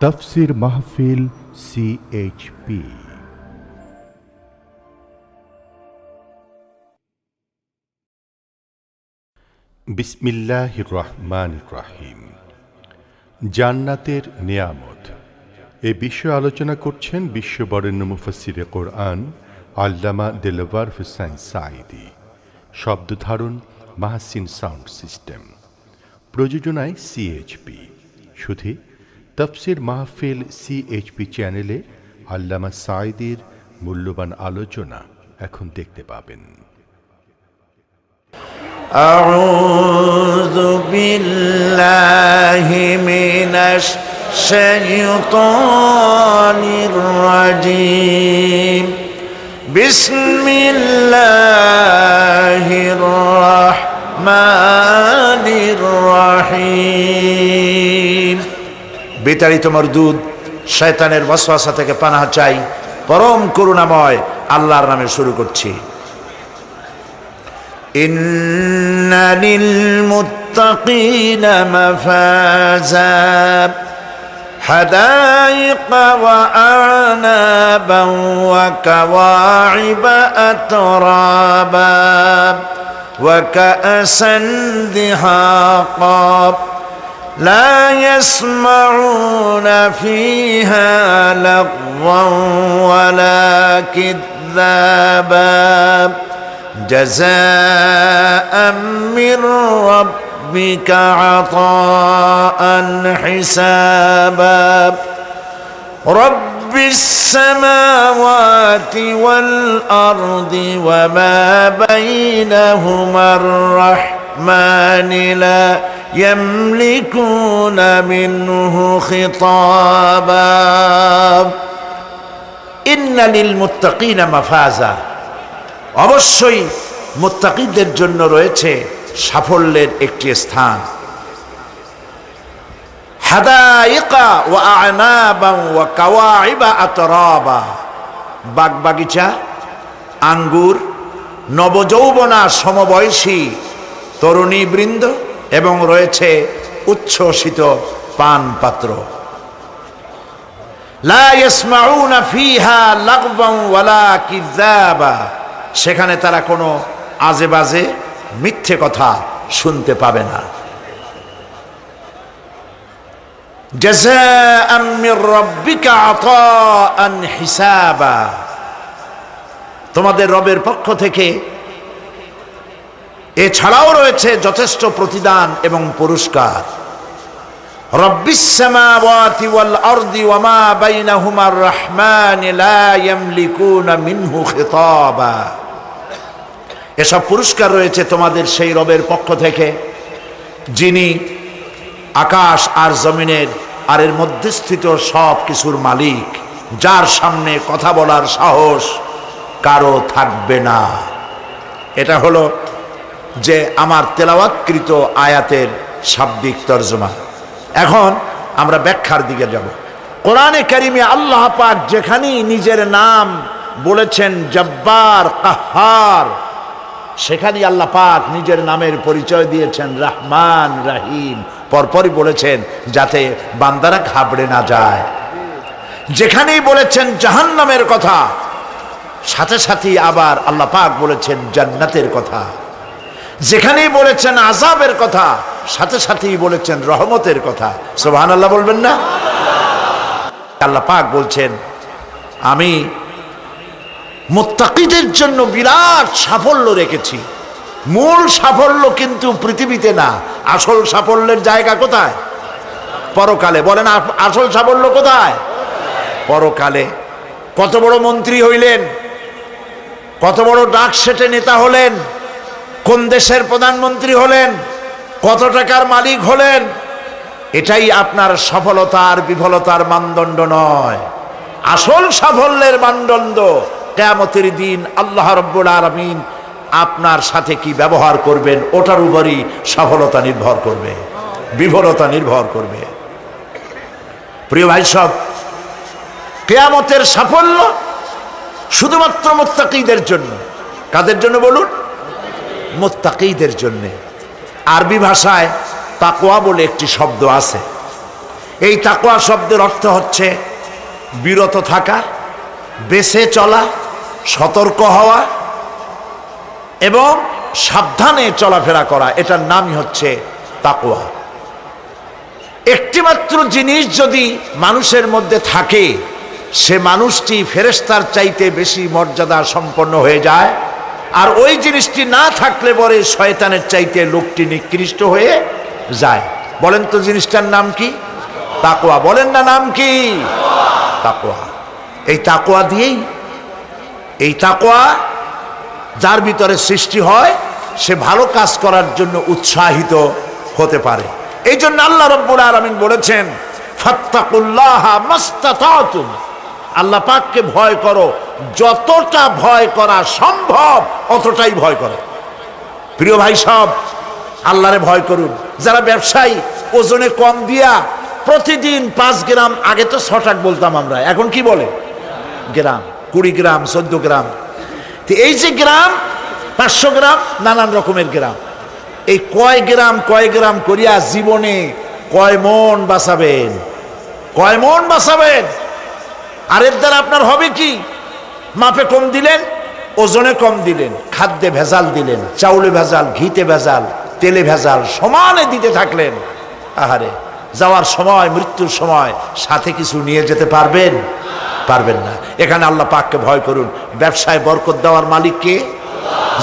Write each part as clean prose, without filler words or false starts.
তাফসীর মাহফিল CHP। বিসমিল্লাহির রহমানির রহিম। জান্নাতের নিয়ামত এই বিষয়ে আলোচনা করছেন বিশ্ববরেণ্য মুফাসসিরে কোরআন আল্লামা দেলওয়ার হোসেন সাঈদী। শব্দধারণ মাহসিন সাউন্ড সিস্টেম, প্রযোজনায় CHP। শুধু তাফসীর মাহফিল CHP চ্যানেলে আল্লামা সাঈদীর মূল্যবান আলোচনা এখন দেখতে পাবেন। أعوذ بالله من الشيطان الرجيم بسم الله الرحمن الرحيم। বিতাড়িত মরদুদ শয়তানের ওয়াসওয়াসা থেকে পানাহ চাই পরম করুণাময় আল্লাহর নামে শুরু করছি। إن للمتقين مفازا حدائق وأعنابا وكواعب أترابا وكأسا دهاقا لا يسمعون فيها لغوا ولا كذابا جزاء من ربك عطاء حسابا رب السماوات والأرض وما بينهما الرحمن لا يملكون منه خطابا إن للمتقين مفازا। অবশ্যই মুত্তাকিদের জন্য রয়েছে সাফল্যের একটি স্থান। হাদাইকা ওয়া আ'নাবা ওয়া কাওয়াইবা আতরাবা, বাগবাগিচা, আঙ্গুর, নবযৌবনা সমবয়সী তরুণী বৃন্দ এবং রয়েছে উচ্ছ্বসিত পান পাত্র। লা ইয়াসমাউনা ফিহা লাগওয়ান ওয়ালা কিযাবা, সেখানে তারা কোনো আজে বাজে মিথ্যে কথা শুনতে পাবে না। জাযাআম মির রাব্বিকা আতাআন হিসাবা, তোমাদের রবের পক্ষ থেকে এছাড়াও রয়েছে যথেষ্ট প্রতিদান এবং পুরস্কার। রব্বিস সামাওয়াতি ওয়াল আরদি ওয়া মা বাইনাহুমার রহমান লা ইয়ামলিকুনা মিনহু খিতাবা, এসব পুরস্কার রয়েছে তোমাদের সেই রবের পক্ষ থেকে যিনি আকাশ আর জমিনের আর এর মধ্যস্থিত সব কিছুর মালিক, যার সামনে কথা বলার সাহস কারো থাকবে না। এটা হলো যে আমার তেলাওয়াতকৃত আয়াতের শাব্দিক তরজমা। এখন আমরা ব্যাখ্যার দিকে যাব। কোরআনে কারিমে আল্লাহ পাক যেখানেই নিজের নাম বলেছেন জব্বার, কাহ্হার, সেখানেই আল্লাহ পাক নিজের নামের পরিচয় দিয়েছেন রহমান, রহিম, পরপরই বলেছেন যাতে বান্দারা ঘাবড়ে না যায়। যেখানেই বলেছেন জাহান্নামের কথা, সাথে সাথেই আবার আল্লাহ পাক বলেছেন জান্নাতের কথা। যেখানেই বলেছেন আযাবের কথা, সাথে সাথেই বলেছেন রহমতের কথা। সুবহানাল্লাহ বলবেন না? আল্লাহ পাক বলছেন আমি মুত্তাকিদের জন্য বিরাট সাফল্য রেখেছি। মূল সাফল্য কিন্তু পৃথিবীতে না, আসল সাফল্যের জায়গা কোথায়? পরকালে। বলেন আসল সাফল্য কোথায়? পরকালে। কত বড় মন্ত্রী হইলেন, কত বড় ডাক সেটে নেতা হলেন, কোন দেশের প্রধানমন্ত্রী হলেন, কত টাকার মালিক হলেন, এটাই আপনার সফলতার বিফলতার মানদণ্ড নয়। আসল সাফল্যের মানদণ্ড কিয়ামতের দিন আল্লাহ রাব্বুল আলামিন আপনার সাথে কি ব্যবহার করবেন, ওটার উপরই সফলতা নির্ভর করবে, বিফলতা নির্ভর করবে। প্রিয় ভাই সব, কিয়ামতের সাফল্য শুধুমাত্র মুত্তাকিদের জন্য। কাদের জন্য বলুন? মুত্তাকিদের জন্য। আরবি ভাষায় তাকওয়া বলে একটি শব্দ আছে। এই তাকওয়া শব্দের অর্থ হচ্ছে বিরত থাকা, বেঁচে চলা, সতর্ক হওয়া এবং সাবধানে চলাফেরা করা, এটার নামই হচ্ছে তাকওয়া। একটিমাত্র জিনিস যদি মানুষের মধ্যে থাকে, সে মানুষটি ফেরেশতার চাইতে বেশি মর্যাদা সম্পন্ন হয়ে যায়, আর ওই জিনিসটি না থাকলে পরে শয়তানের চাইতে লোকটি নিকৃষ্ট হয়ে যায়। বলেন তো জিনিসটার নাম কি? তাকওয়া। বলেন না নাম কি? তাকওয়া। এই তাকওয়া দিয়েই, এই তাকওয়া যার ভিতরে সৃষ্টি হয়, সে ভালো কাজ করার জন্য উৎসাহিত হতে পারে। এই জন্য আল্লাহ রাব্বুল আলামিন বলেছেন, ফাত্তাকুল্লাহা মাস্তাতাতুম, আল্লাহ পাককে ভয় করো, যতটা ভয় করা সম্ভব অতটাই ভয় করো। প্রিয় ভাই সব, আল্লাহরে ভয় করুন। যারা ব্যবসায়ী, ওজনে কম দিয়া প্রতিদিন 5 গ্রাম, আগে তো 6 টাকা বলতাম আমরা, এখন কি বলে? গ্রাম, 20 গ্রাম, 14 গ্রাম। তো এই যে গ্রাম, 500 গ্রাম, নানান রকমের গ্রাম, এই কয় গ্রাম করিয়া জীবনে কয় মন বাঁচাবেন? কয় মন বাঁচাবেন? আর এর দ্বারা আপনার হবে কি? মাপে কম দিলেন, ওজনে কম দিলেন, খাদ্যে ভেজাল দিলেন, চাউলে ভেজাল, ঘিতে ভেজাল, তেলে ভেজাল, সমানে দিতে থাকলেন। আহারে, যাওয়ার সময়, মৃত্যুর সময় সাথে কিছু নিয়ে যেতে পারবেন? পারবেন না। এখানে আল্লাহ পাককে ভয় করুন। ব্যবসায় বরকত দেওয়ার মালিক কে?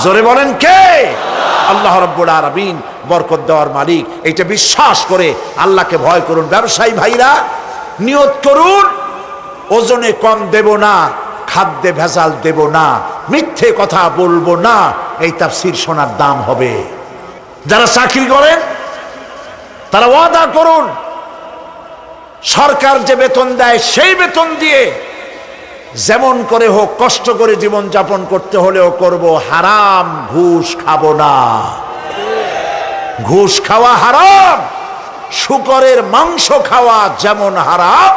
জোরে বলেন কে? আল্লাহ রাব্বুল আলামিন বরকত দেওয়ার মালিক। এইটা বিশ্বাস করে আল্লাহকে ভয় করুন। ব্যবসায়ী ভাইরা নিয়ত করুন, ওজনে কম দেব না, খাদ্যে ভেজাল দেব না, মিথ্যে কথা বলবো না, এই তাফসীর শোনার দাম হবে। যারা চাকরি করেন তারা ওয়াদা করুন, সরকার যে বেতন দেয় সেই বেতন দিয়ে যেমন করে হোক কষ্ট করে জীবন যাপন করতে হলেও করব, হারাম ঘুষ খাবো না। ঘুষ খাওয়া হারাম, শূকরের মাংস খাওয়া যেমন হারাম,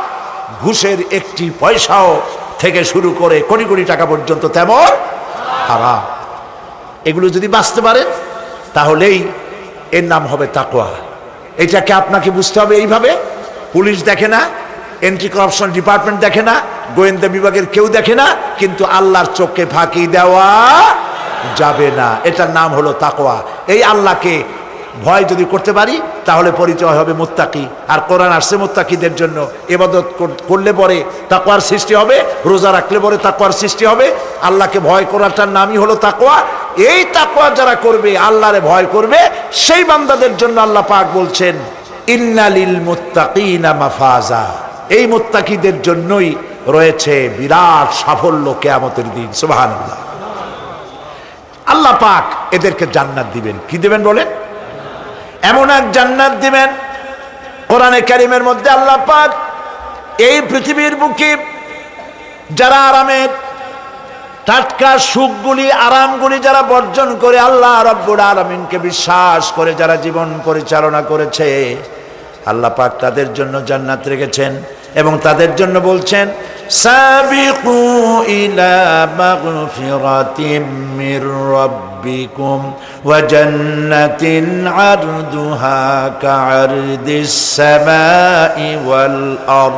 ঘুষের একটি পয়সাও থেকে শুরু করে কোটি কোটি টাকা পর্যন্ত তেমন হারাম। এগুলো যদি বাঁচতে পারেন তাহলেই এর নাম হবে তাকওয়া। এটাকে আপনাকে বুঝতে হবে এইভাবে। পুলিশ দেখে না, এন্টি করাপশন ডিপার্টমেন্ট দেখে না, গোয়েন্দা বিভাগের কেউ দেখে না, কিন্তু আল্লাহর চোখে ফাঁকি দেওয়া যাবে না। এটার নাম হলো তাকওয়া। এই আল্লাহকে ভয় যদি করতে পারি তাহলে পরিচয় হবে মুত্তাকি। আর কোরআন আসছে মুত্তাকিদের জন্য। ইবাদত করলে পরে তাকওয়ার সৃষ্টি হবে, রোজা রাখলে পরে তাকওয়ার সৃষ্টি হবে। আল্লাহকে ভয় করাটার নামই হলো তাকওয়া। এই তাকওয়া যারা করবে, আল্লাহরে ভয় করবে, সেই বান্দাদের জন্য আল্লাহ পাক বলছেন, ইন্নালিল মুত্তাকিনা মাফাজা, এই মুত্তাকিদের জন্যই রয়েছে বিরাট সাফল্য কিয়ামতের দিন। সুবহানাল্লাহ। আল্লাহ পাক এদেরকে জান্নাত দিবেন। কি দিবেন বলেন? এমন এক জান্নাত দিবেন, কোরআনে কারীমের মধ্যে আল্লাহ পাক এই পৃথিবীর বুকে যারা আরামের টাটকা সুখগুলি, আরামগুলি যারা বর্জন করে আল্লাহ রাব্বুল আলামিনকে বিশ্বাস করে যারা জীবন পরিচালনা করেছে, আল্লাহ পাক তাদের জন্য জান্নাত রেখেছেন। এবং তাদের জন্য বলছেন, সাবিকু ইলা মাগফিরাতিম মির রাব্বিকুম ওয়া জান্নাতিন আরদুহা কাআরদিস সামাই ওয়াল আরদ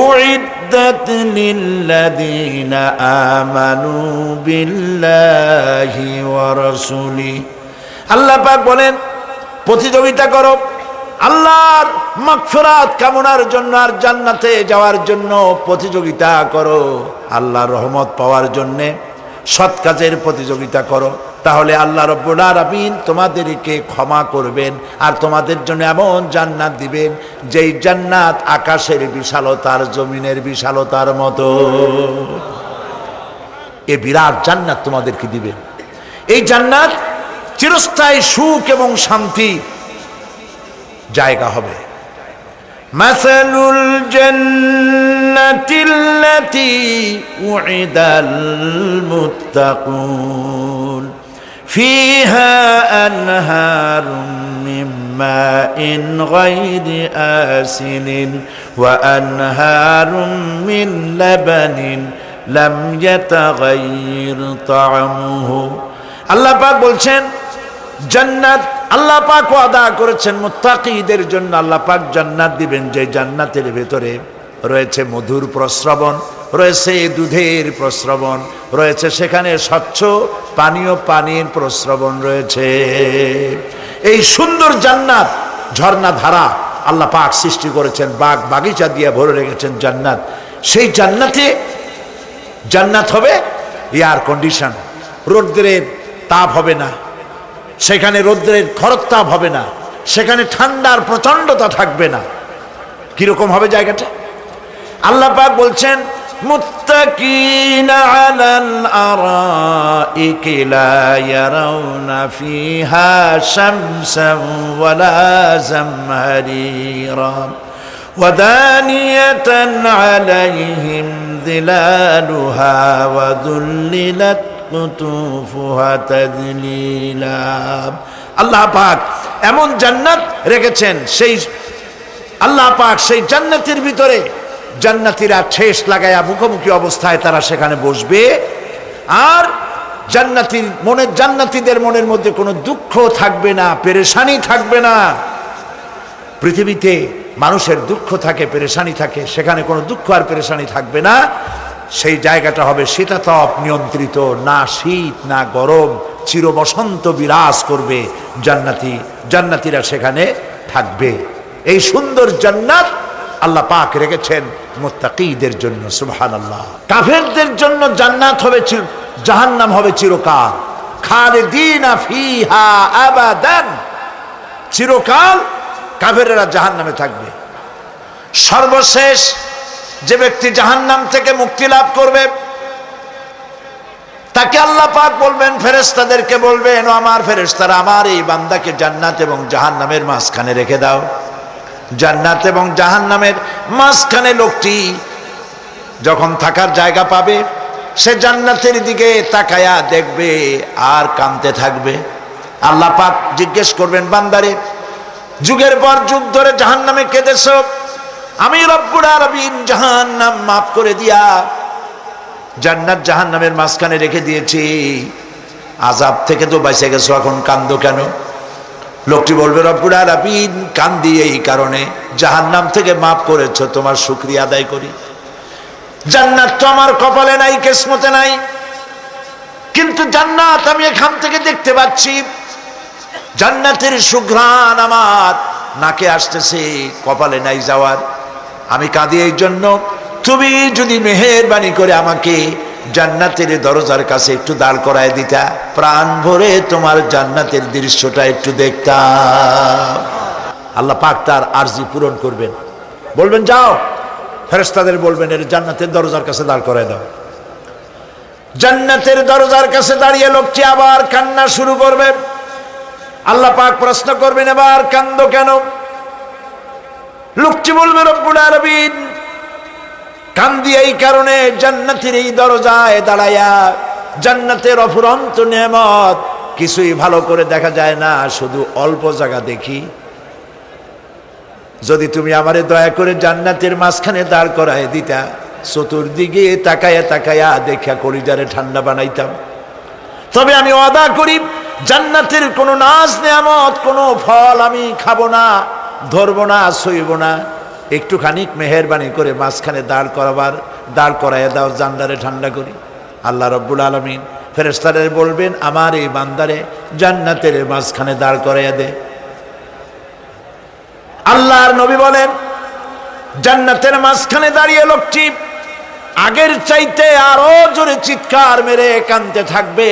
উইদ্দাত লিল্লাযীনা আমানু বিল্লাহি ওয়া রাসূলিহি। আল্লাহ পাক বলেন, প্রতিযোগিতা করো আল্লাহর মাগফিরাত কামনার জন্য আর জান্নাতে যাওয়ার জন্য প্রতিযোগিতা করো। আল্লাহর রহমত পাওয়ার জন্য সৎ কাজের প্রতিযোগিতা করো, তাহলে আল্লাহ রাব্বুল আলামিন তোমাদেরকে ক্ষমা করবেন আর তোমাদের জন্য এমন জান্নাত দিবেন যেই জান্নাত আকাশের বিশালতার, জমিনের বিশালতার মতো। এ বিরাট জান্নাত তোমাদেরকে দিবেন। এই জান্নাত চিরস্থায়ী সুখ এবং শান্তি জায়গা হবে। মাসালুল জান্নাতিল্লাতী উইদাল মুত্তাকুন ফিহা আনহারুম মিন মাইন গায়রি আসিনিন ওয়া আনহারুম মিন লাবানিন লাম ইয়াতাগায়্যার তা'আমুহু। আল্লাহ পাক বলছেন, জান্নাত আল্লাহ পাক ওয়াদা করেছেন মুত্তাকিদের জন্য আল্লাহ পাক জান্নাত দিবেন, যে জান্নাতের ভেতরে রয়েছে মধুর প্রস্রবণ, রয়েছে দুধের প্রস্রবণ, রয়েছে সেখানে স্বচ্ছ পানীয় পানির প্রস্রবণ রয়েছে। এই সুন্দর জান্নাত, ঝর্ণা ধারা আল্লাহ পাক সৃষ্টি করেছেন, বাগ বাগিচা দিয়ে ভরে রেখেছেন জান্নাত। সেই জান্নাতে জান্নাত হবে এয়ার কন্ডিশন, রৌদ্রের তাপ হবে না সেখানে, রৌদ্রের খরতাপ হবে না সেখানে, ঠান্ডার প্রচন্ডতা থাকবে না। কিরকম হবে জায়গাটা? আল্লাহ পাক বলছেন মুত্তাকিনা আলাল আরাইকি লা ইয়ারাউনা ফিহা শামসান ওয়ালা জামহারিরা ওয়াদানিয়াতান আলাইহিম যিলালুহা ওয়া যুল্লিলাত কুতুফুহা তাযলিলা। আল্লাহ পাক এমন জান্নাত রেখেছেন, সেই আল্লাহ পাক সেই জান্নাতের ভিতরে জান্নাতীরা ঠেস লাগায়া মুখোমুখি অবস্থায় তারা সেখানে বসবে, আর জান্নাতীদের মনের মধ্যে কোনো দুঃখ থাকবে না, পেরেশানি থাকবে না। পৃথিবীতে মানুষের দুঃখ থাকে, পেরেশানি থাকে, সেখানে কোনো দুঃখ আর পেরেশানি থাকবে না। সেই জায়গাটা হবে শীতাতপ নিয়ন্ত্রিত, না শীত না গরম, চির বসন্ত বিরাজ করবে। জান্নাতীরা সেখানে থাকবে। এই সুন্দর জান্নাত আল্লাহ পাক রেখেছেন মুত্তাকিদের জন্য। সুবহানাল্লাহ। কাফেরদের জন্য জান্নাত হবে, জাহান্নাম হবে চিরকাল। খালিদিনা ফিহা আবাদান, চিরকাল কাফেরেরা জাহান্নামে থাকবে। সর্বশেষ যে ব্যক্তি জাহান্নাম থেকে মুক্তি লাভ করবে তাকে আল্লাহ পাক বলবেন, ফেরেশতাদেরকে বলবেন, ও আমার ফেরেশতারা, আমার এই বান্দাকে জান্নাত এবং জাহান্নামের মাঝখানে রেখে দাও। জান্নাত এবং জাহান্নামের মাঝখানে লোকটি যখন থাকার জায়গা পাবে, সে জান্নাতের দিকে তাকায়া দেখবে আর কাঁদতে থাকবে। আল্লাহ পাক জিজ্ঞেস করবেন, বান্দারে, যুগের পর যুগ ধরে জাহান্নামে কেঁদেছো, আমি রব্বুল আলামিন জাহান্নাম মাফ করে দিয়া জান্নাত জাহান্নামের মাঝখানে রেখে দিয়েছি, আযাব থেকে তো বেঁচে গেছো, এখন কান্দো কেন? লোকটি বলবে, রব্বুল আলামিন কান্দি এই কারণে, জাহান্নাম থেকে মাফ করেছো, তোমার শুকরিয়া আদায় করি। জান্নাত তো আমার কপালে নাই, কিসমতে নাই, কিন্তু জান্নাত আমি এখান থেকে দেখতে পাচ্ছি, জান্নাতের সুঘ্রাণ আমার নাকে আসতেছে, কপালে নাই যাওয়ার। আমি কাঁদি এই জন্য, তুমি যদি মেহেরবানি করে আমাকে জান্নাতের দরজার কাছে একটু দাঁড় করায় দিতা, প্রাণ ভরে তোমার জান্নাতের দৃশ্যটা একটু দেখতাম। আল্লাহ পাক তার আরজি পূরণ করবেন, বলবেন যাও, ফেরেশতাদের বলবেন এর জান্নাতের দরজার কাছে দাঁড় করায় দাও। জান্নাতের দরজার কাছে দাঁড়িয়ে লোকটি আবার কান্না শুরু করবে। আল্লাহ পাক প্রশ্ন করবেন, এবার কান্দো কেন? লোকটি বলবে, রব্বুল আলামিন কান্দি এই কারণে, জান্নাতের এই দরজায় দাঁড়ায়া জান্নাতের অফুরন্ত নেয়ামত কিছুই ভালো করে দেখা যায় না, শুধু অল্প জায়গা দেখি। যদি তুমি আমারে দয়া করে জান্নাতের মাঝখানে দাঁড় করায় দিতা, চতুর্দিকে তাকায়া তাকায়া দেখা কলিজারে ঠান্ডা বানাইতাম। তবে আমি ওয়াদা করি, জান্নাতের কোনো নাজ নেয়ামত, কোনো ফল আমি খাবো না, ধরবো না, সইব না। একটুখানি মেহেরবানি করে মাঝখানে দাঁড় করাইয়া দাও, জান্নারে ঠান্ডা করি। আল্লাহ রব্বুল আলামিন ফেরেশতাদের বলবেন, আমার এই বান্দারে জান্নাতের মাঝখানে দাঁড় করাইয়া দে। আল্লাহর নবী বলেন, জান্নাতের মাঝখানে দাঁড়িয়ে লোকটি আগের চাইতে আরো জোরে চিৎকার মেরে কাঁদতে থাকবে।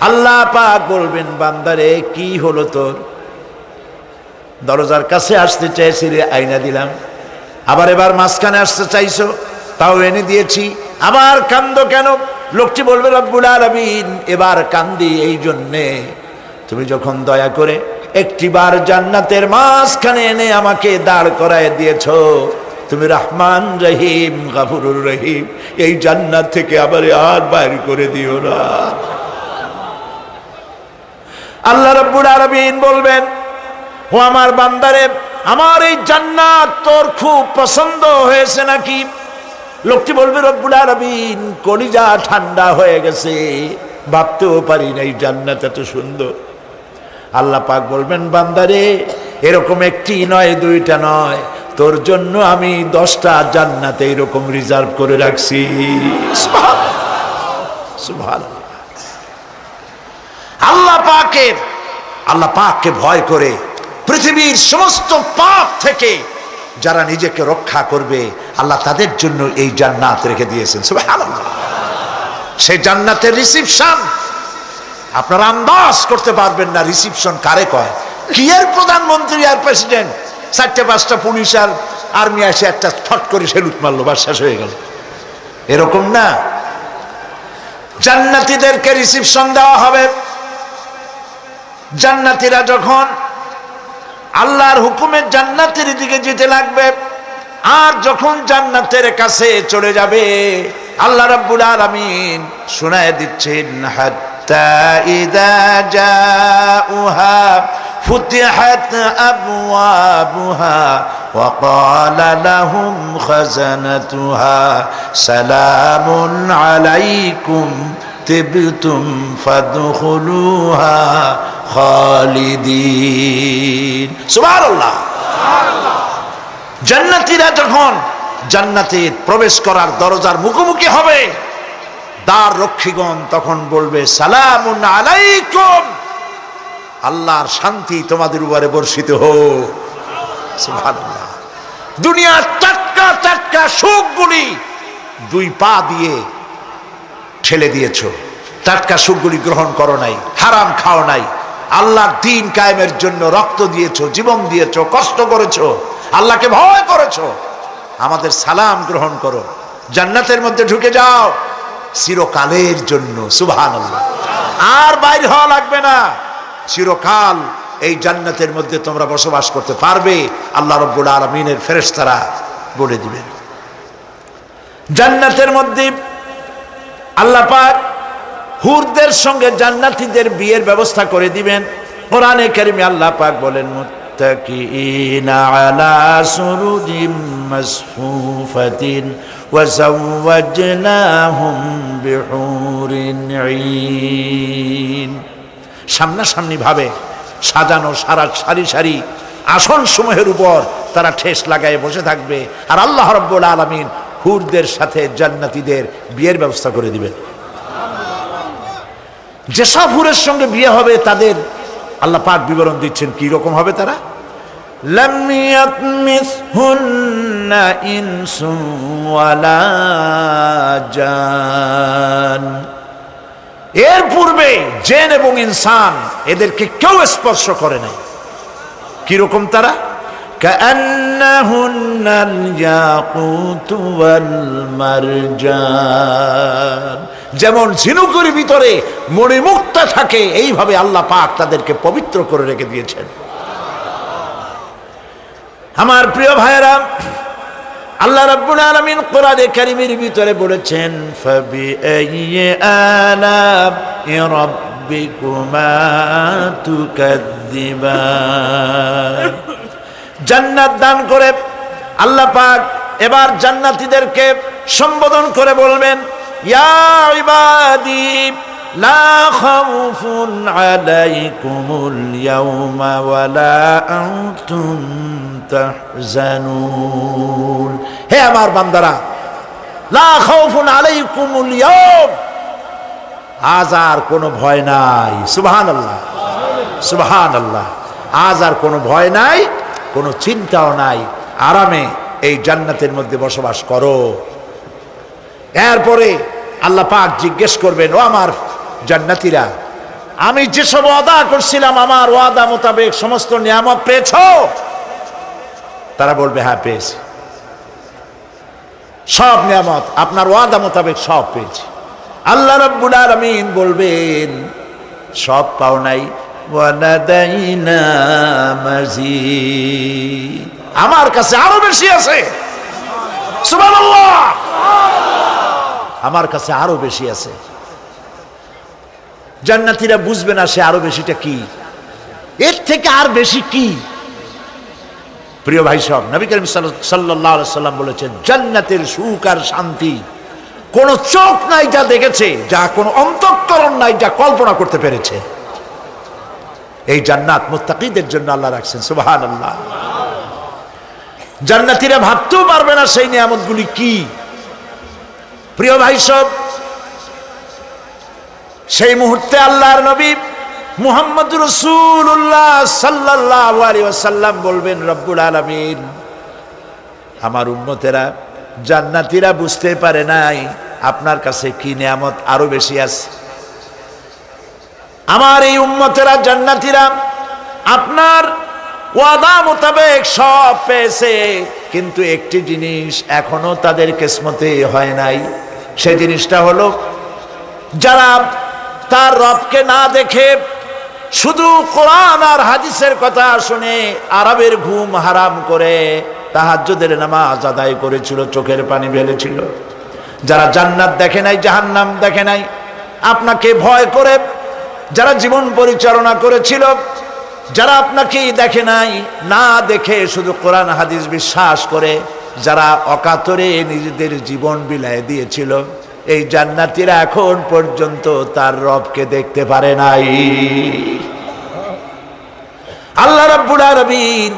আল্লাহ পাক বলবেন, বান্দারে কি হলো তোর? দরজার কাছে আসতে চাইছি রে, আইনা দিলাম। আবার এবার মাঝখানে আসতে চাইছো, তাও এনে দিয়েছি, আবার কান্দো কেন? লোকটি বলবে, রব্বুল আলামিন এবার কান্দি এই জন্যে, তুমি যখন দয়া করে একটিবার জান্নাতের মাঝখানে এনে আমাকে দাঁড় করায় দিয়েছো, তুমি রহমান রহিম গফুরুর রহিম, এই জান্নাত থেকে আবার আর বাইর করে দিও না। আল্লাহ রাব্বুল আলামিন বলবেন, ও আমার বান্দারে, আমার এই জান্নাত তোর খুব পছন্দ হয়েছে নাকি? লোকটি বলবে, রব্বুল আলামিন কলিজা ঠান্ডা হয়ে গেছে, ভাবতেও পারি না এই জান্নাত এত সুন্দর। আল্লাহ পাক বলবেন, বান্দারে এরকম একটি নয়, দুইটা নয়, তোর জন্য আমি 10টা জান্নাতে এরকম রিজার্ভ করে রাখছি। সুবহানাল্লাহ। আল্লাহ পাককে ভয় করে পৃথিবীর সমস্ত পাপ থেকে যারা নিজেকে রক্ষা করবে, আল্লাহ তাদের জন্য এই জান্নাত রেখে দিয়েছেন। সুবহানাল্লাহ। সেই জান্নাতের রিসিপশন আপনারা আন্দাজ করতে পারবেন না। রিসিপশন কারে কয়? কি এর প্রধানমন্ত্রী আর প্রেসিডেন্ট, 4-5টা পুলিশ আর আর্মি আসে একটা ফট করে সেলুট মারলো, বা শেষ হয়ে গেল, এরকম না। জান্নাতীদেরকে রিসিপশন দেওয়া হবে। জান্নাতীরা যখন আল্লাহর হুকুমে জান্নাতের দিকে যেতে লাগবে, আর যখন জান্নাতের কাছে চলে যাবে, আল্লাহ রাব্বুল আলামিন শোনায় দিচ্ছেন, হাত্তা ইযা জাউহা ফুতিহাত আবওয়াবুহা ওয়া ক্বালা লাহুম খাজানাতুহা সালামুন আলাইকুম তিবতুম ফাদখুলুহা খালিদিন। সুবহানাল্লাহ। জান্নাতীরা যখন জান্নাতে প্রবেশ করার দরজার মুখোমুখি হবে, দ্বার রক্ষীগণ তখন বলবে, সালামুন আলাইকুম, আল্লাহর শান্তি তোমাদের উপরে বর্ষিত হোক। সুবহানাল্লাহ। দুনিয়ার টাটকা টাটকা সুখগুলি 2 পা দিয়ে ঠেলে দিয়েছো, টাটকা সুখগুলি গ্রহণ করো নাই, হারাম খাও নাই, আল্লাহর দ্বীন কায়েমের জন্য রক্ত দিয়েছো, জীবন দিয়েছো, কষ্ট করেছো, আল্লাহকে ভয় করেছো। আমাদের সালাম গ্রহণ করো, জান্নাতের মধ্যে ঢুকে যাও চিরকালের জন্য। সুবহানাল্লাহ। আর বাইরে হওয়া লাগবে না, চিরকাল এই জান্নাতের মধ্যে তোমরা বসবাস করতে পারবে, আল্লাহ রাব্বুল আলামিনের ফেরেশতারা বলে দিবেন। জান্নাতের মধ্যে আল্লাহ পাক হুরদের সঙ্গে জান্নাতীদের বিয়ের ব্যবস্থা করে দিবেন। কোরআনে কারিমে আল্লাহ পাক বলেন, মুত্তাকিইনা আলা সুরুজিম মাসফুফাতিন ওয়া যাওয়াজনাহুম বিহুরিন ঈন। সামনাসামনি ভাবে সাজানো সারি সারি আসন সমূহের উপর তারা ঠেস লাগায় বসে থাকবে, আর আল্লাহ রাব্বুল আলামিন হুরদের সাথে জান্নাতীদের বিয়ের ব্যবস্থা করে দিবেন। যেসব হুরের সঙ্গে বিয়ে হবে তাদের আল্লাহ পাক বিবরণ দিচ্ছেন কি রকম হবে তারা। লাম ইয়াতমিসহুন্না ইনসুন ওয়ালা জান, এর পূর্বে জিন এবং ইনসান এদেরকে কেউ স্পর্শ করে নাই। কি রকম তারা? কাআন্নাহুন্নাল ইয়াকুতু ওয়াল মারজান, যেমন ঝিনুকের ভিতরে মণিমুক্তা থাকে, এইভাবে আল্লাহ পাক তাদেরকে পবিত্র করে রেখে দিয়েছেন। আমার প্রিয় ভাইরা, আল্লাহ রাব্বুল আলামিন কোরআনে কারীমের ভিতরে বলেছেন, ফাবিআইয়ি আলা'i রাব্বিকুমা তুকাযযিবান। জান্নাত দান করে আল্লাহ পাক এবার জান্নাতীদেরকে সম্বোধন করে বলবেন, ইয়া ইবাদি লা খাউফুন আলাইকুমুল ইয়াওমা ওয়ালা আনতুম তাহজানুন। হে আমার বান্দারা, লা খাউফুন আলাইকুমুল ইয়াওম, আজ আর কোনো ভয় নাই। সুবহানাল্লাহ, সুবহানাল্লাহ। আজ আর কোনো ভয় নাই, কোনো চিন্তাও নাই, আরামে এই জান্নাতের মধ্যে বসবাস করো। এরপরে আল্লাহ পাক জিজ্ঞেস করবেন, ও আমার জান্নাতীরা, আমি যেসব ওয়াদা করছিলাম আমার ওয়াদা মোতাবেক সমস্ত নিয়ামত পেয়েছো? তারা বলবে, হ্যাঁ পেয়েছি, সব নিয়ামত আপনার ওয়াদা মোতাবেক সব পেয়েছি। আল্লাহ রাব্বুল আলামিন বলবেন, সব পাও নাই, ওয়ালাদাইনা মাজিদ, আমার কাছে আরো বেশি আছে। সুবহানাল্লাহ, আমার কাছে আরো বেশি আছে। জান্নাতীরা বুঝবে না সে আরো বেশিটা কি, এর থেকে আর বেশি কি। প্রিয় ভাই সব, নবী করিম সাল্লাল্লাহু আলাইহি সাল্লাম বলেছেন, জান্নাতের সুখ আর শান্তি কোন চোখ নাই যা দেখেছে, যা কোন অন্তঃকরণ নাই যা কল্পনা করতে পেরেছে। এই জান্নাত মুত্তাকিদের জন্য আল্লাহ রাখছেন, সুবহানাল্লাহ। জান্নাতীরা ভাবতেও পারবে না সেই নিয়ামতগুলি কি। প্রিয় ভাই সব, সেই মুহূর্তে আল্লাহর নবী মুহাম্মদুর রাসূলুল্লাহ সাল্লাল্লাহু আলাইহি ওয়াসাল্লাম বলবেন, রব্বুল আলামিন, আমার উম্মতেরা জান্নাতীরা বুঝতে পারে নাই আপনার কাছে কি নিয়ামত আরো বেশি আছে। আমার এই উম্মতেরা জান্নাতীরা আপনার ওয়াদা মোতাবেক সব পেয়েছে, কিন্তু একটি জিনিস এখনো তাদের কিসমতে হয় নাই। সেই জিনিসটা হলো, যারা তার রবকে না দেখে শুধু কোরআন আর হাদিসের কথা শুনে আরবের ঘুম হারাম করে তাহাজ্জুদের নামাজ আদায় করেছিল, চোখের পানি ফেলেছিল, যারা জান্নাত দেখে নাই, জাহান্নাম দেখে নাই, আপনাকে ভয় করে যারা জীবন পরিচালনা করেছিল, যারা আপনাকে দেখে নাই, না দেখে শুধু কোরআন হাদিস বিশ্বাস করে যারা অকাতরে নিজেদের জীবন বিলায় দিয়েছিল, এই জান্নাতীরা এখন পর্যন্ত তার রবকে দেখতে পারে নাই। আল্লাহ রাব্বুল আলামিন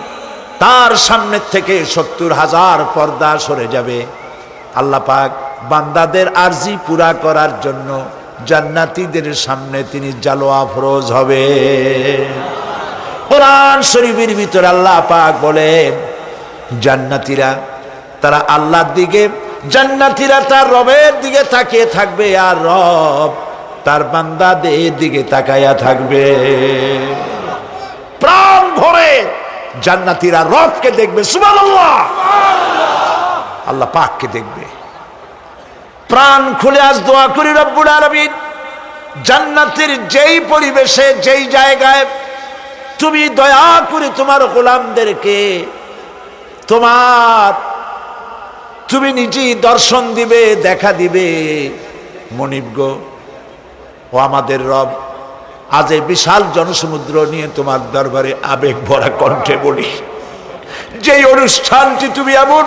তার সামনে থেকে ৭০,০০০ পর্দা সরে যাবে। আল্লাহ পাক বান্দাদের আরজি পুরা করার জন্য জান্নাতীদের সামনে তিনি জালোয়া ফরোজ হবে। কোরআন শরীফের ভিতরে আল্লাহ পাক বলেন, জান্নাতীরা তারা আল্লাহর দিকে, জান্নাতীরা তার রবের দিকে তাকিয়ে থাকবে, আর রব তার বান্দাদের দিকে তাকায়া থাকবে। প্রাণ ভরে জান্নাতীরা রবকে দেখবে, সুবহানাল্লাহ, আল্লাহ পাককে দেখবে। প্রাণ খুলে আজ দোয়া করি, রব্বুল আলামিন, জান্নাতের যেই পরিবেশে, যেই জায়গায় তুমি দয়া করে তোমার গোলামদেরকে তুমি নিজেই দর্শন দিবে, দেখা দিবে। মনিব গো, ও আমাদের রব, আজ এই বিশাল জনসমুদ্র নিয়ে তোমার দরবারে আবেগ ভরা কণ্ঠে বলি, যেই অনুষ্ঠানটি তুমি এমন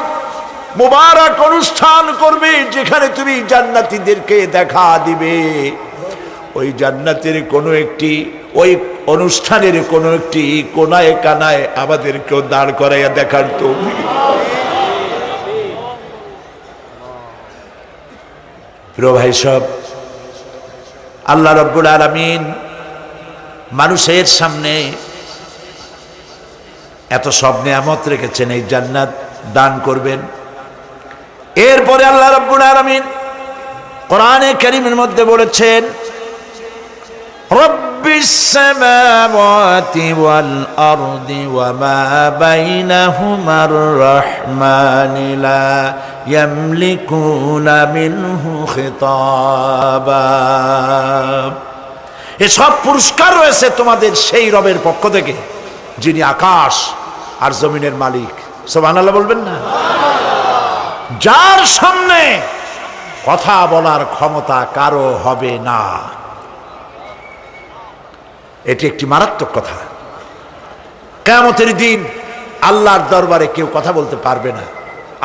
মুবারক অনুষ্ঠান করবে যেখানে তুমি জান্নাতীদেরকে দেখা দিবে, ওই জান্নাতের কোনো একটি, ওই অনুষ্ঠানের কোনো একটি কোনায় কানায় আমাদেরকেও দাঁড় করাইয়া দেখার তৌফিক। প্রিয় ভাই সব, আল্লাহ রাব্বুল আলামিন মানুষের সামনে এত সব নিয়ামত রেখেছেন, এই জান্নাত দান করবেন। এরপরে আল্লাহ রাব্বুল আলামিন কোরআনে কারীমের মধ্যে বলেছেন, রব্বিস সামাওয়াতি ওয়াল আরদি ওয়া মা বাইনাহুমার রাহমানি লা ইয়ামলিকুনা মিনহু খিতাবা। এসব পুরস্কার রয়েছে তোমাদের সেই রবের পক্ষ থেকে যিনি আকাশ আর জমিনের মালিক। সুবহানাল্লাহ বলবেন না? যার সামনে কথা বলার ক্ষমতা কারো হবে না। এটি একটি মারাত্মক কথা। কিয়ামতের দিন আল্লাহর দরবারে কেউ কথা বলতে পারবে না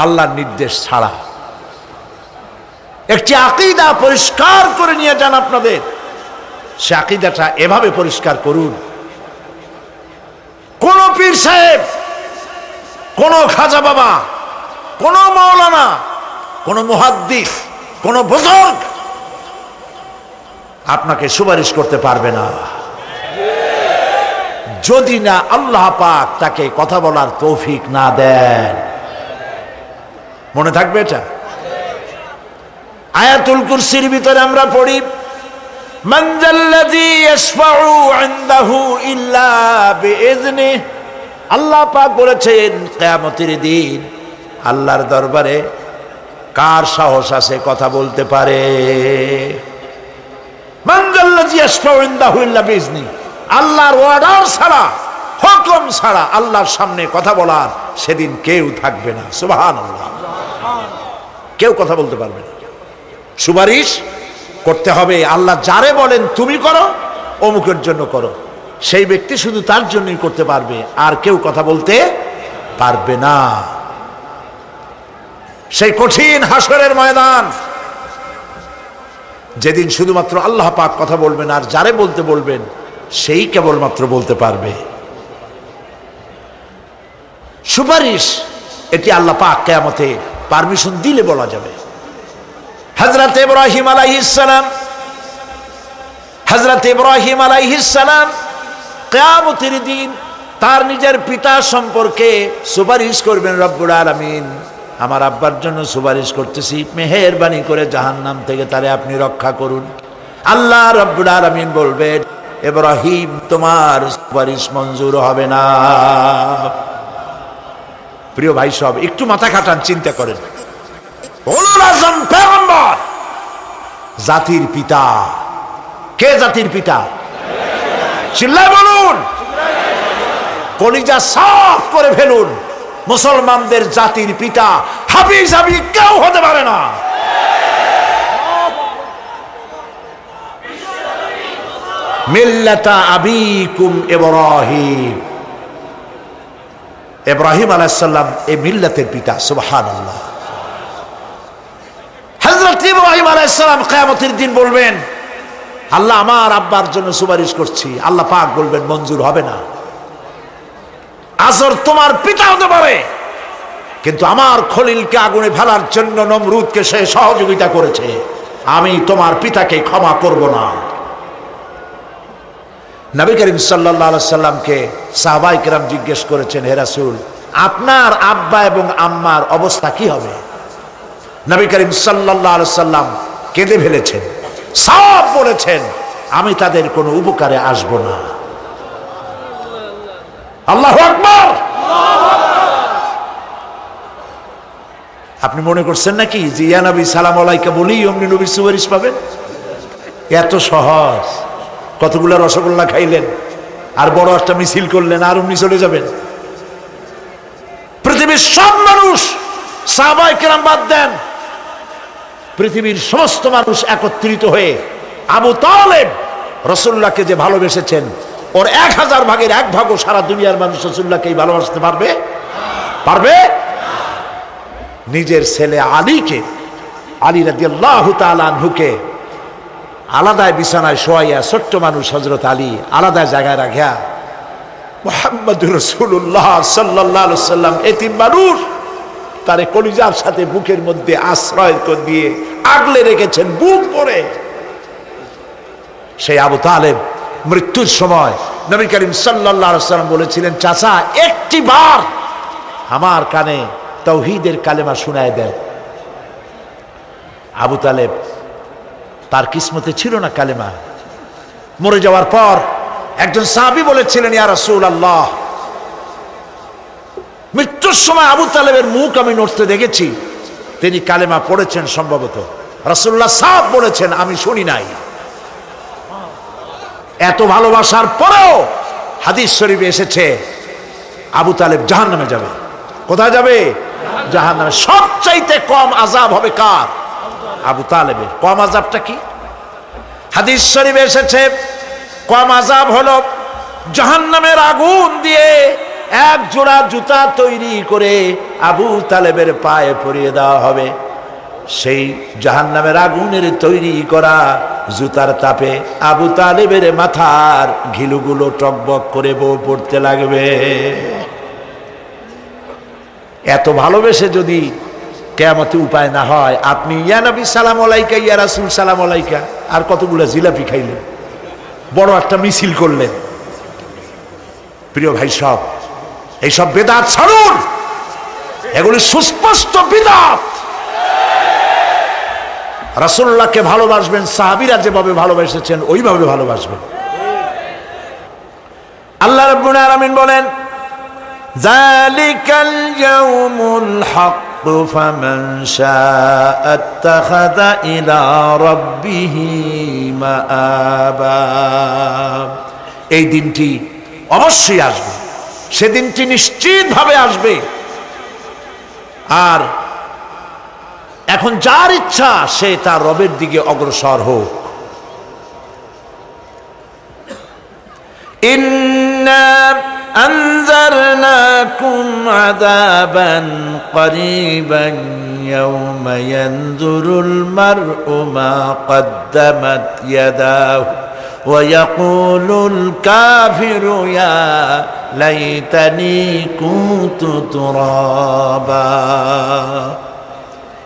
আল্লাহর নির্দেশ ছাড়া। একটি আকীদা পরিষ্কার করে নিয়ে যান আপনাদের, সে আকীদাটা এভাবে পরিষ্কার করুন, কোন পীর সাহেব, কোন খাজা বাবা, কোন মাওলানা, কোন মুহাদ্দিস, কোন বুজুর্গ আপনাকে সুপারিশ করতে পারবে না যদি না আল্লাহ পাক তাকে কথা বলার তৌফিক না দেন। মনে থাকবে এটা। আয়াতুল কুরসির ভিতরে আমরা পড়ি, মান যাল্লাযী ইয়াশফাউ ইনদাহু ইল্লা বিইজনিহি। আল্লাহ পাক বলেছেন কিয়ামতের দিন আল্লাহর দরবারে কার সাহস আছে কথা বলতে পারে? মান যাল্লাযী ইয়াশফাউ ইনদাহু ইল্লা বিইজনিহি। আল্লাহর অর্ডার ছাড়া, হুকুম ছাড়া আল্লাহর সামনে কথা বলার সেদিন কেউ থাকবে না। সুবহানাল্লাহ। কেউ কথা বলতে পারবে না। সুপারিশ করতে হবে আল্লাহ যারে বলেন তুমি করো, অমুকের জন্য করো, সেই ব্যক্তি শুধু তার জন্যই করতে পারবে, আর কেউ কথা বলতে পারবে না। সেই কঠিন হাসরের ময়দান, যেদিন শুধুমাত্র আল্লাহ পাক কথা বলবেন, আর যারে বলতে বলবেন সেই কেবলমাত্র বলতে পারবে। সুপারিশ এটি আল্লাহ পাক কিয়ামতে পারমিশন দিলে বলা যাবে। হযরত ইব্রাহিম আলাইহিস সালাম কিয়ামতের দিন তার নিজের পিতা সম্পর্কে সুপারিশ করবেন। রব্বুল আলামিন, আমার আব্বার জন্য সুপারিশ করতেছি, মেহেরবানি করে জাহান্নাম থেকে তারে আপনি রক্ষা করুন। আল্লাহ রব্বুল আলামিন বলবেন, ইব্রাহিম, তোমার সুপারিশ মঞ্জুর হবে না। প্রিয় ভাই সব, একটু মাথা খাটান, চিন্তা করেন। উলুল আযম পয়গম্বর, জাতির পিতা। কে জাতির পিতা? চিল্লায় বলুন, কলিজা সাফ করে ফেলুন। মুসলমানদের জাতির পিতা হাফিজ হাবিব কেউ হতে পারে না। মিল্লাতা আবিকুম ইব্রাহিম, ইব্রাহিম আলাইহিস সালাম এই মিল্লাতের পিতা। সুবহানাল্লাহ। হযরত ইব্রাহিম আলাইহিস সালাম কিয়ামতের দিন বলবেন, আল্লাহ, আমার আব্বার জন্য সুপারিশ করছি। আল্লাহ পাক বলবেন, মঞ্জুর হবে না। আজর তোমার পিতা হতে পারে, কিন্তু আমার খলিলকে আগুনে ফেলার জন্য নমরুদকে সে সহযোগিতা করেছে, আমি তোমার পিতাকে ক্ষমা করব না। নবী করিম সাল্লাল্লাহু আলাইহি সাল্লামকে সাহাবায়ে কেরাম জিজ্ঞেস করেছেন, হে রাসূল, আপনার আব্বা এবং আম্মার অবস্থা কি হবে? নবী করিম সাল্লাল্লাহু আলাইহি সাল্লাম কেঁদে ফেলেছেন, সব বলেছেন, আমি তাদের কোনো উপকারে আসব না। আল্লাহু আকবার। আপনি মনে করছেন নাকি যে ইয়া নবী সালাম আলাইকা বলি অমনি নবীর সুপারিশ পাবেন? এত সহজ। কতগুলা রসগোল্লা খাইলেন আর বড় একটা মিছিল করলেন আর অমনি চলে যাবেন? পৃথিবীর সব মানুষ, সাহাবায়ে কেরাম বাদ দেন, পৃথিবীর সমস্ত মানুষ একত্রিত হয়ে আবু তালেব রাসূলুল্লাহকে যে ভালোবেসেছেন, ওর 1000 ভাগের 1 ভাগও সারা দুনিয়ার মানুষ রাসূলুল্লাহকেই ভালোবাসতে পারবে? পারবে? নিজের ছেলে আলীকে, আলী রাদিয়াল্লাহু তাআলা আনহুকে আলাদায় বিছানায় শোয়াইয়া, ছোট্ট মানুষ হযরত আলী আলাদা জায়গায় রাখিয়া মুহাম্মদুর রাসূলুল্লাহ সাল্লাল্লাহু আলাইহি সাল্লাম এতিম মানুষ, তারে কলিজার সাথে বুকের মধ্যে আশ্রয় দিয়ে আগলে রেখেছেন বুক ভরে। সেই আবু তালেব মৃত্যুর সময় নবী করিম সাল্লাল্লাহু আলাইহি সাল্লাম বলেছিলেন, চাচা, একটি বার আমার কানে তাওহীদের কালেমা শোনায় দেন। আবু তালেব, তার কিসমতে ছিল না কালেমা। মরে যাওয়ার পর একজন সাহাবী বলেছিলেন, ইয়া রাসূলুল্লাহ, মৃত্যুর সময় আবু তালেবের মুখ আমি নড়তে দেখেছি, তিনি কালেমা পড়েছেন সম্ভবত। রাসূলুল্লাহ সাফ বলেছেন, আমি শুনি নাই। এত ভালোবাসার পরেও হাদিস শরীফে এসেছে আবু তালেব জাহান্নামে যাবে। কোথায় যাবে? জাহান্নামে। সবচাইতে কম আযাব হবে কার? আবু তালেবের। কম আযাবটা কি? হাদিস শরীফে এসেছে কম আযাব হলো জাহান্নামের আগুন দিয়ে 1 জোড়া জুতা তৈরি করে আবু তালেবের পায়ে পরিয়ে দেওয়া হবে। সেই জাহান্নামের আগুনের তৈরি করা জুতার তাপে আবু তালেবের মাথার ঘিলুগুলো টকবক করে বউ পড়তে লাগবে। এত ভালোবেসে যদি কিয়ামতে উপায় না হয়, আপনি ইয়া নবী সালাম আলাইকা, ইয়া রাসূল সালাম আলাইকা, আর কতগুলো জিলাপি খাইলেন, বড় একটা মিছিল করলেন। প্রিয় ভাই সব, এইসব বেদাত ছাড়ুন, এগুলি সুস্পষ্ট বিদআত। রাসূলুল্লাহকে ভালোবাসবেন, সাহাবীরা যেভাবে ভালোবেসেছেন ওইভাবে ভালোবাসবেন। আল্লাহ রাব্বুল আলামিন বলেন, যালিকাল ইয়াউমুল হক ফামান শাআ আত্তাখাযা ইলা রাব্বিহি মাআবা। এই দিনটি অবশ্যই আসবে, সেদিনটি নিশ্চিতভাবে আসবে। আর এখন যার ইচ্ছা সে তার রবের দিকে অগ্রসর হোক। ইন্না আনজারনাকুম আযাবান করিবান ইয়াওমা ইয়ানজুরুল মার'ু মা কদ্দামাত ইয়াদাহু ويقول الكافر يا ليتني كنت ترابا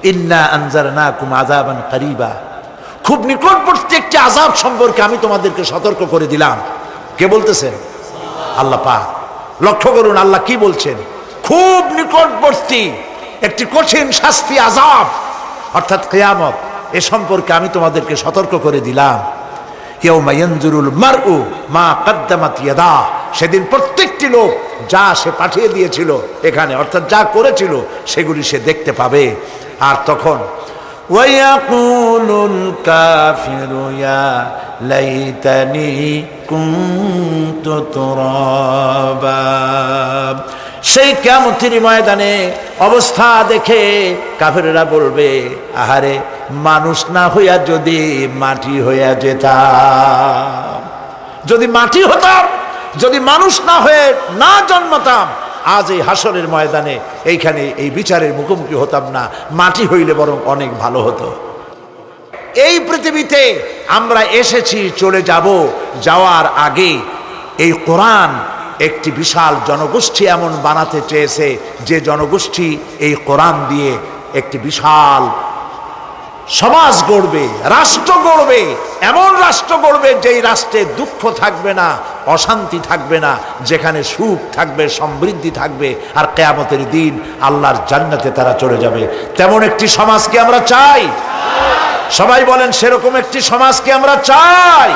إنا أنذرناكم عذابا قريبا খুব নিকটবর্তী একটি আযাব সম্পর্কে আমি তোমাদেরকে সতর্ক করে দিলাম। কে বলতেছেন? আল্লাহ পাক। লক্ষ্য করুন আল্লাহ কি বলছেন, খুব নিকটবর্তী একটি কঠিন শাস্তি আযাব অর্থাৎ কিয়ামত, এ সম্পর্কে আমি তোমাদেরকে সতর্ক করে দিলাম। ইয়াউমা ইয়ানজুরুল মারউ মা কদ্দামাত ইয়াদা, সেদিন প্রত্যেকটি লোক যা সে পাঠিয়ে দিয়েছিল এখানে অর্থাৎ যা করেছিল সেগুলি সে দেখতে পাবে। আর তখন ওয়ায়াকুলুল কাফিরু ইয়া লাইতানি কুনতু তুরাবা, সেই কিয়ামতের ময়দানে অবস্থা দেখে কাফেররা বলবে, আহারে মানুষ না হইয়া যদি মাটি হইয়া যেতাম, যদি মাটি হতাম, যদি মানুষ না হয়ে না জন্মতাম, আজ এই হাসরের ময়দানে এইখানে এই বিচারের মুখোমুখি হতাম না, মাটি হইলে বরং অনেক ভালো হতো। এই পৃথিবীতে আমরা এসেছি, চলে যাব, যাওয়ার আগে এই কোরআন একটি বিশাল জনগোষ্ঠী এমন বানাতে চেয়েছে যে জনগোষ্ঠী এই কোরআন দিয়ে একটি বিশাল সমাজ গড়বে, রাষ্ট্র গড়বে, এমন রাষ্ট্র গড়বে যেই রাষ্ট্রে দুঃখ থাকবে না, অশান্তি থাকবে না, যেখানে সুখ থাকবে, সমৃদ্ধি থাকবে, আর কিয়ামতের দিন আল্লাহর জান্নাতে তারা চলে যাবে। তেমন একটি সমাজকে আমরা চাই। সবাই বলেন সেরকম একটি সমাজকে আমরা চাই।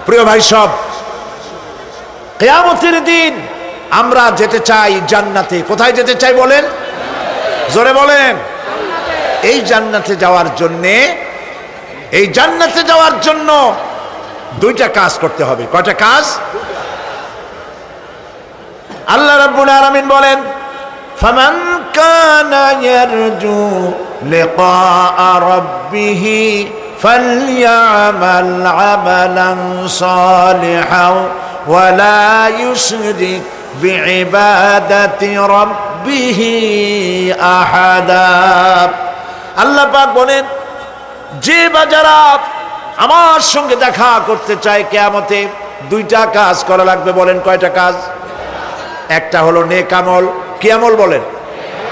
প্রিয় ভাই সব, কিয়ামতের দিন আমরা যেতে চাই জান্নাতে। কোথায় যেতে চাই বলেন? জোরে বলেন। এই জান্নাতে যাওয়ার জন্যে, এই জান্নাতে যাওয়ার জন্য দুইটা কাজ করতে হবে। কয়টা কাজ? আল্লাহ রাব্বুল আলামিন বলেন, ফামান কানা ইয়ারজু লিকা রাব্বিহি ফালইয়ামাল আমালান সালিহান ওয়ালা ইউশরিক বিইবাদাতি রাব্বিহি আহাদা। আল্লাহ পাক বলেন, যে বাজারা আমার সঙ্গে দেখা করতে চায় কিয়ামতে, দুইটা কাজ করা লাগবে। বলেন কয়টা কাজ? একটা হলো নেক আমল। কি আমল বলেন?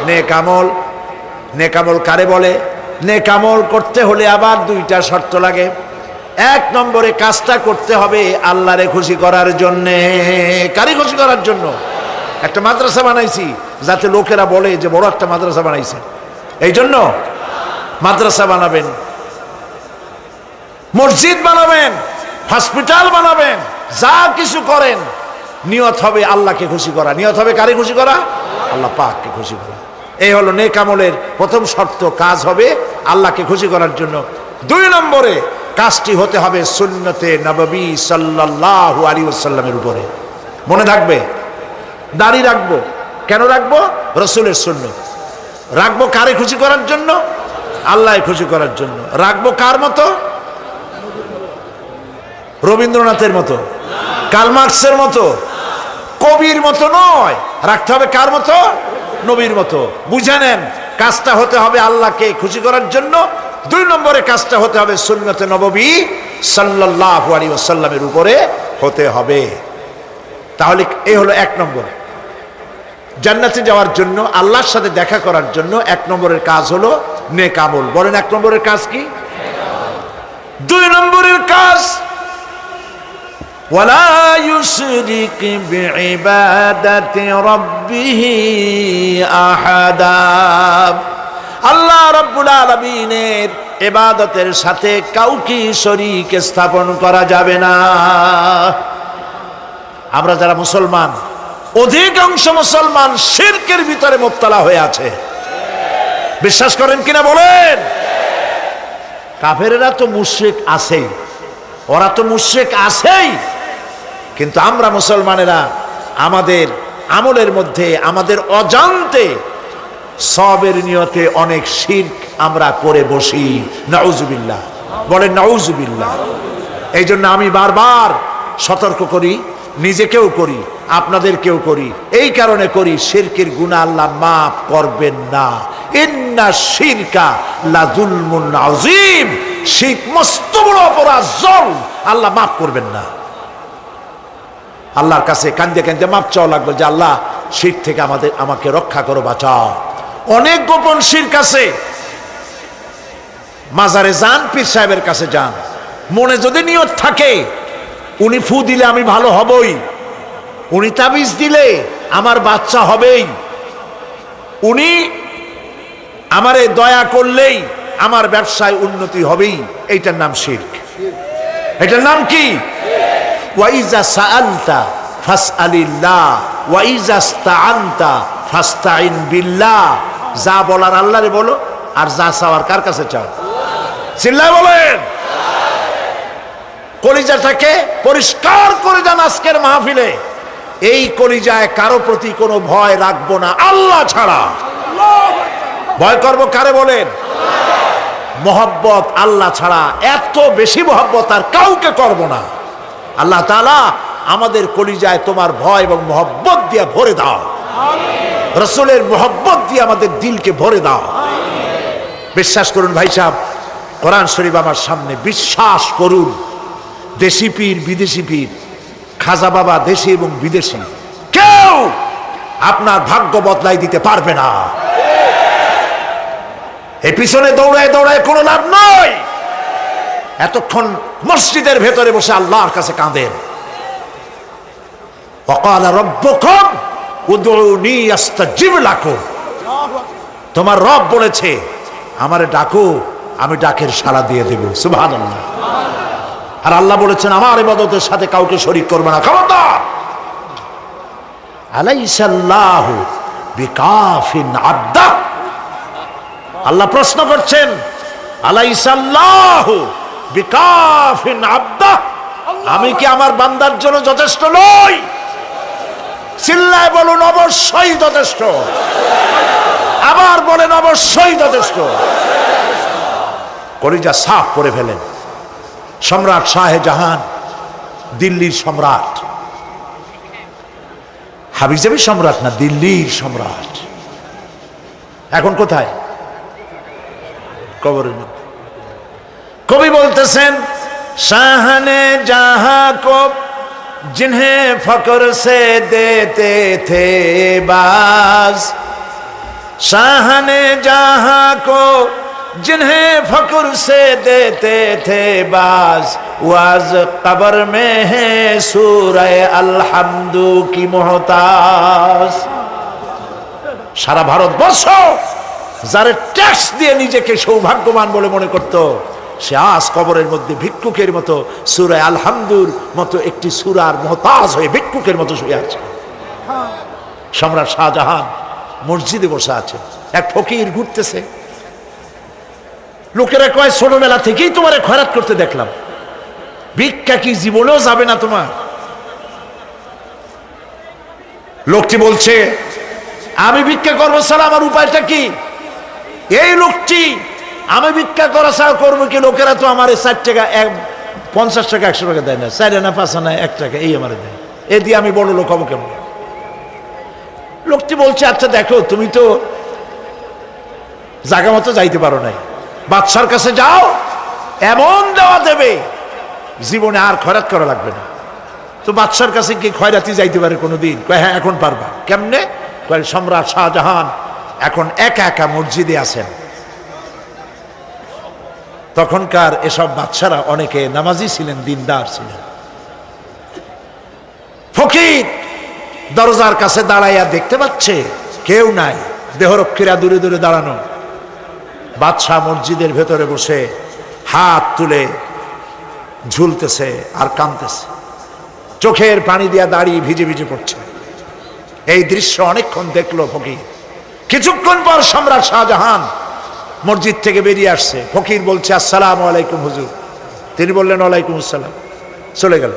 নেক আমল। নেক আমল কারে বলে? নেক আমল করতে হলে আবার দুইটা শর্ত লাগে। এক নম্বরে কাজটা করতে হবে আল্লাহরে খুশি করার জন্যে। কারে খুশি করার জন্য? একটা মাদ্রাসা বানাইছি যাতে লোকেরা বলে যে বড় একটা মাদ্রাসা বানাইছে, এই জন্য মাদ্রাসা বানাবেন, মসজিদ বানাবেন, হসপিটাল বানাবেন, যা কিছু করেন নিয়ত হবে আল্লাহকে খুশি করা। নিয়ত হবে কারে খুশি করা? আল্লাহ পাককে খুশি করা। এই হলো নেক আমলের প্রথম শর্ত, কাজ হবে আল্লাহকে খুশি করার জন্য। দুই নম্বরে কাজটি হতে হবে সুন্নতে নববী সাল্লাল্লাহু আলাইহি ওয়াসাল্লামের উপরে। মনে থাকবে, দাড়ি রাখবো। কেন রাখবো? রাসূলের সুন্নাত। রাখবো কারে খুশি করার জন্য? আল্লাহকে খুশি করার জন্য। রাখবো কার মতো? রবীন্দ্রনাথের মতো, কার্ল মার্কসের মতো, কবির মতো নয়। রাখতে হবে কার মতো? নবীর মতো। বুঝে নেন, কাজটা হতে হবে আল্লাহকে খুশি করার জন্য। দুই নম্বরে কাজটা হতে হবে সুন্নতে নববী সাল্লাল্লাহু আলাইহি ওয়াসাল্লামের উপরে হতে হবে। তাহলে এই হলো এক নম্বর। জান্নাতে যাওয়ার জন্য, আল্লাহর সাথে দেখা করার জন্য এক নম্বরের কাজ হলো নেক আমল। বলেন এক নম্বরের কাজ কি? দুই নম্বরের কাজ ওয়ালা ইউশরিক বিইবাদাতি রাব্বিহি আহাদা। আল্লাহ রাব্বুল আলামিনের ইবাদতের সাথে কাউকে শরীক স্থাপন করা যাবে না। আমরা যারা মুসলমান, অধিকাংশ মুসলমান শিরকের ভিতরে মুবতালা হয়ে আছে। বিশ্বাস করেন কিনা বলেন? কাফেরেরা তো মুশরিক আছেই, ওরা তো মুশরিক আছেই, কিন্তু আমরা মুসলমানেরা আমাদের আমলের মধ্যে, আমাদের অজান্তে সবের নিয়তে অনেক শিরক আমরা করে বসি। নাউজুবিল্লাহ। বলেন নাউজুবিল্লাহ। এই জন্য আমি বারবার সতর্ক করি, নিজেকেও করি, আপনাদেরকেও করি। এই কারণে করি, শিরকের গুনাহ আল্লাহ মাফ করবেন না। ইন্না শিরকা লাযুলমুন আযীম। শিরক মস্ত বড় অপরাধ, জল, আল্লাহ মাফ করবেন না। আল্লাহর কাছে কান্দে কান্দে মাপ চাওয়া লাগবে যে আল্লাহ শিরক থেকে আমাকে রক্ষা করো, বাঁচাও। অনেক গোপন শিরক আছে। মাজারে যান, পীর সাহেবের কাছে যান, মনে যদি নিয়ত থাকে উনি ফু দিলে আমি ভালো হবই, উনি তাবিজ দিলে আমার বাচ্চা হবেই, উনি আমারে দয়া করলেই আমার ব্যবসায় উন্নতি হবেই, এইটার নাম শিরক। এটার নাম কি? ওয়াইজা সাআলতা ফাসআলিল্লাহ ওয়াইজা ইসতাআনতা ফাসতাইন বিল্লাহ। যা বলার আল্লাহরে বলো, আর যা চাওয়ার কার কাছে চাও? চিল্লায় বলেন। কলিজাটাকে পরিষ্কার করে যান আজকের মাহফিলে। এই কলিজায় কারো প্রতি কোনো ভয় রাখবো না আল্লাহ ছাড়া। ভয় করবো কারে বলেন? মহব্বত আল্লাহ ছাড়া, এত বেশি মহব্বত আর কাউকে করব না। আল্লাহ তাআলা আমাদের কলিজায় তোমার ভয় এবং মহব্বত দিয়ে ভরে দাও, রাসূলের মহব্বত দিয়ে আমাদের দিলকে ভরে দাও। বিশ্বাস করুন ভাই সাহেব, কোরআন শরীফ আমার সামনে, বিশ্বাস করুন, দেশি পীর বিদেশি পীর, খাজা বাবা দেশি এবং বিদেশি, কেউ আপনার ভাগ্য বদলাই দিতে পারবে না। এই পিছনে দৌড়ায় দৌড়ায় কোনো লাভ নয়। এতক্ষণ মসজিদের ভেতরে বসে আল্লাহর কাছে কাঁদেন। ওয়াকালা রাব্বুকুম উদউনি আস্তাজিব লাকুম। তোমার রব বলেছে আমারে ডাকো, আমি ডাকের সাড়া দিয়ে দেব। সুবহানাল্লাহ। আর আল্লাহ বলেছেন আমার ইবাদতের সাথে কাউকে শরীক করবে না। খবরদার। আলাইসাল্লাহু বিকাফিন আবদা। আল্লাহ প্রশ্ন করছেন, আলাইসাল্লাহু বিকাফিন আবদা, আমি কি আমার বান্দার জন্য যথেষ্ট নই? চিল্লায় বলুন অবশ্যই যথেষ্ট। আবার বলেন অবশ্যই যথেষ্ট। কলিজা সাফ করে ফেলেন। সম্রাট শাহজাহান, দিল্লির সম্রাট, হাবিজাবি সম্রাট না, দিল্লির সম্রাট। এখন কোথায়? কবরের মধ্যে। কবি বলতেছেন, শাহনে জাহাঁ কো जिन्हें फकर से देते थे बाज, शाहने जहां को जिन्हें फकर से देते थे बाज, वाज कब्र में है सूरह अलहम्दु की मोहताज। সারা ভারতবর্ষ যারা ট্যাক্স দিয়ে নিজেকে সৌভাগ্যবান বলে মনে করত, সে আজ কবরের মধ্যে ভিক্ষুকের মতো সূরা আলহামদুর মতো একটি সূরার মুহতাজ হয়ে ভিক্ষুকের মতো শুয়ে আছে। সম্রাট শাহজাহান মসজিদে বসে আছে, এক ফকির ঘুরতেছে। লোকেরা কয় ছোটবেলা থেকেই তোমারে খয়রাত করতে দেখলাম, ভিক্ষা কি জীবনেও যাবে না তোমার? লোকটি বলছে আমি ভিক্ষা করবো ছাড়া আমার উপায়টা কি? এই লোকটি আমি ভিক্ষা করা ছাড়া করবো কি? লোকেরা তো আমার 60 টাকা 50 টাকা 100 টাকা দেয় না, 4 আনা 5 আনা 1 টাকা এই আমার দেয়, এ দিয়ে আমি বড় লোক হবো কেমন? লোকটি বলছে আচ্ছা দেখো, তুমি তো জায়গা মতো যাইতে পারো নাই, বাদশার কাছে যাও, এমন দেওয়া দেবে জীবনে আর খয়রাত করা লাগবে না। তো বাদশার কাছে কি খয়রাতি যাইতে পারে কোনোদিন? কয় হ্যাঁ এখন পারবা। কেমনে? কয় সম্রাট শাহজাহান এখন একা একা মসজিদে আছেন। তখনকার এসব বাদশারা অনেকে নামাজি ছিলেন, দিনদার ছিলেন। ফকির দরজার কাছে দাঁড়াইয়া দেখতে পাচ্ছে কেউ নাই, দেহরক্ষীরা দূরে দূরে দাঁড়ানো। বাদশাহ মসজিদের ভেতরে বসে হাত তুলে ঝুলতেছে আর কাঁদতেছে, চোখের পানি দিয়া দাঁড়িয়ে ভিজে ভিজে পড়ছে। এই দৃশ্য অনেকক্ষণ দেখলো ফকির। কিছুক্ষণ পর সম্রাট শাহজাহান মসজিদ থেকে বেরিয়ে আসছে। ফকির বলছে আসসালামু আলাইকুম হুজুর। তিনি বললেন ওয়ালাইকুম আসসালাম, চলে গেল।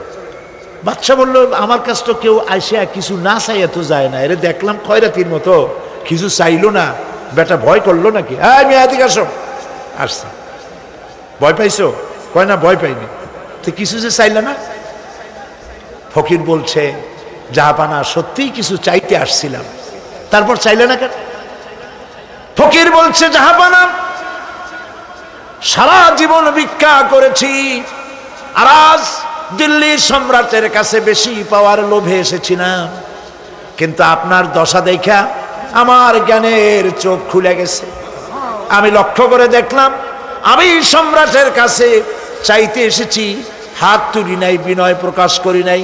বাদশা বলল আমার কাছে তো কেউ আইসা কিছু না চাইয়া তো যায় না, এরে দেখলাম খয়রাতির মতো কিছু চাইলো না, বেটা ভয় করলো নাকি? হ্যাঁ আমি এদিকে আসো। আসছে। ভয় পাইছো? কয় না ভয় পাইনি। তো কিছু যে চাইলে না? ফকির বলছে জাহাপানা সত্যিই কিছু চাইতে আসছিলাম। তারপর চাইলে না কেন? ফকির বলছে জাহাপানা সারা জীবন ভিক্ষা করেছি, আর আজ দিল্লির সম্রাটের কাছে বেশি পাওয়ার লোভে এসেছিলাম, কিন্তু আপনার দশা দেখা আমার জ্ঞানের চোখ খুলে গেছে। আমি লক্ষ্য করে দেখলাম, আমি সম্রাটের কাছে চাইতে এসেছি, হাত তুলি নাই, বিনয় প্রকাশ করি নাই,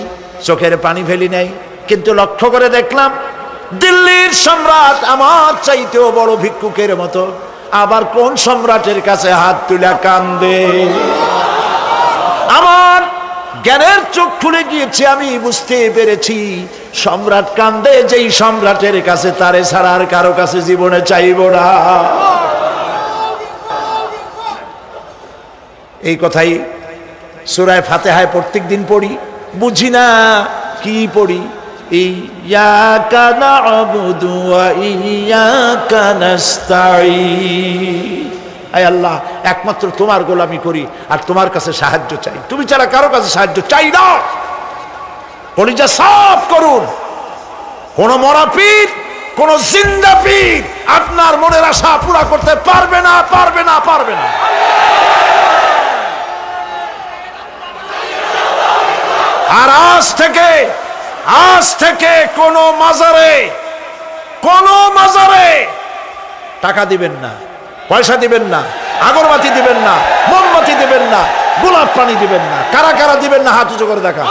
চোখের পানি ফেলি নাই, কিন্তু লক্ষ্য করে দেখলাম দিল্লির সম্রাট আমার চাইতেও বড় ভিক্ষুকের মতো। আবার কোন সম্রাটের কাছে হাত তুলে কান্দে? আমার জ্ঞানের চোখ খুলে গিয়েছে, আমি বুঝতে পেরেছি সম্রাট কান্দে যেই সম্রাটের কাছে, তারে ছাড়া আর কারো কাছে জীবনে চাইব না। এই কথাই সূরা ফাতিহায় প্রত্যেক দিন পড়ি, বুঝি না কি পড়ি। ইয়াকা না'বুদু ওয়া ইয়াকা নাস্তাঈন। আয় আল্লাহ, একমাত্র তোমার গোলামি করি আর তোমার কাছে সাহায্য চাই, তুমি ছাড়া কারো কাছে সাহায্য চাই না। কলিজা সাফ করুন। কোন মরা পীর, কোন জিন্দা পীর আপনার মনের আশা পুরা করতে পারবে না, পারবে না, পারবে না। আর আজ থেকে কোন মাজারে টাকা দিবেন না, পয়সা দিবেন না, আগরবাতি দিবেন না, মোমবাতি দিবেন না, গোলাপ পানি দিবেন না। কারা কারা দিবেন না হাত উঁচু করে দেখা।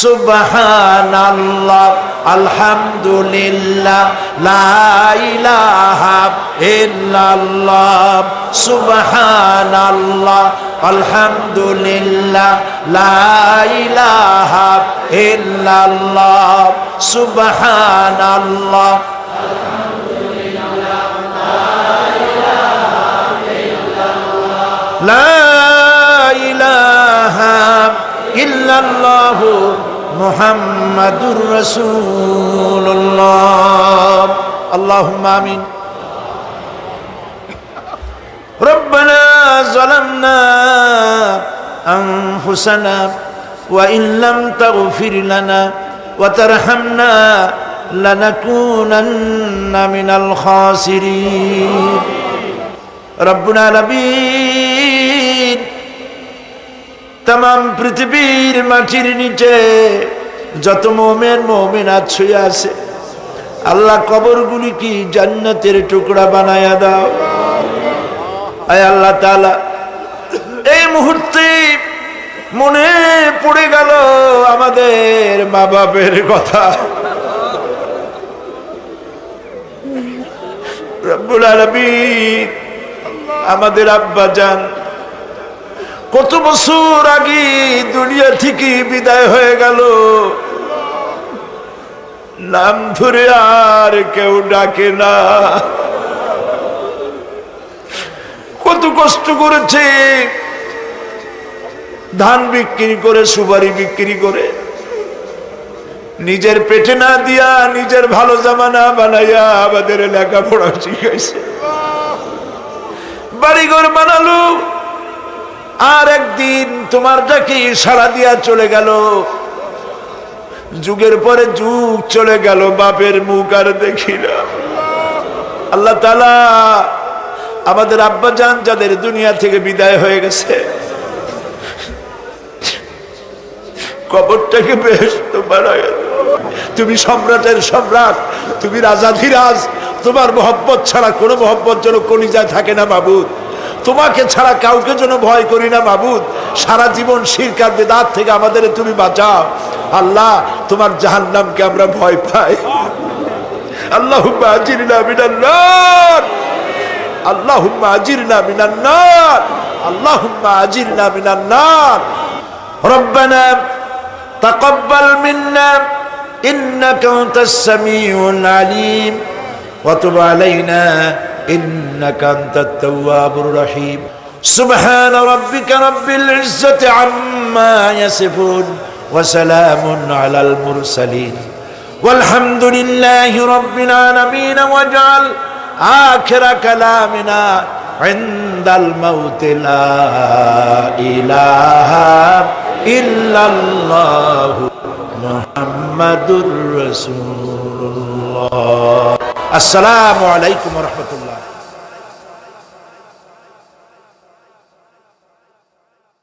সুবহানাল্লাহ, আলহামদুলিল্লাহ, লা ইলাহা ইল্লাল্লাহ। সুবহানাল্লাহ, আলহামদুলিল্লাহ, লা ইলাহা ইল্লাল্লাহ। সুবহানাল্লাহ, লা ইলাহা ইল্লাল্লাহ, মুহাম্মাদুর রাসূলুল্লাহ। আল্লাহুম্মা আমিন। ربنا ظلمنا أنفسنا وإن لم تغفر لنا وترحمنا لنكونن من الخاسرين رب العالمين तमाम পৃথিবীর মাটির নিচে যত মুমিন মুমিনাত শুয়ে আছে আল্লাহ কবরগুলি কি জান্নাতের টুকরা বানায়া দাও। আয় আল্লাহ তাআলা, এই মুহূর্তে মনে পড়ে গেল আমাদের মা বাপের কথা। রব্বুল আলামিন, আমাদের আব্বা জান কত বছর আগে দুনিয়া থেকে বিদায় হয়ে গেল, নাম ধরে আর কেউ ডাকে না। কত কষ্ট করেছে, ধান বিক্রি করে, সুপারি বিক্রি করে, নিজের পেটে না দিয়া নিজের ভালো জামা না বানাইয়া আমাদের লেখাপড়া শিখাইছে, বাড়িঘর বানালো। আর একদিন তোমার ডাকে সাড়া দিয়া চলে গেল। যুগের পরে যুগ চলে গেল, বাপের মুখ আর দেখি না। আল্লাহ তাআলা, আমাদের আব্বা জান যাদের দুনিয়া থেকে বিদায় হয়ে গেছে, কবরটাকে বেহেশত বানায় দাও। তুমি সম্রাটের সম্রাট, তুমি রাজাধিরাজ, তোমার মহব্বত ছাড়া কোনো মহব্বত যেন কলিজায় থাকে না মাবুদ। তোমাকে ছাড়া কাউকে যেন ভয় করি না মাবুদ। সারা জীবন শিরক আর বিদআত থেকে আমাদের তুমি বাঁচাও। আল্লাহ, তোমার জাহান্নামকে আমরা ভয় পাই। আল্লাহুম্মা আজিরনা মিনান নার, আল্লাহুম্মা আজিরনা মিনান নার, আল্লাহুম্মা আজিরনা মিনান নার। রব্বানা তাকাব্বাল মিন্না ইন্নাকা আনতাস সামিউল আলিম ওয়া তুব আলাইনা إنك أنت التواب الرحيم سبحان ربك رب العزة عما يصفون وسلام على المرسلين والحمد لله رب العالمين واجعل آخر كلامنا عند الموت لا إله إلا الله محمد رسول الله السلام عليكم ورحمة الله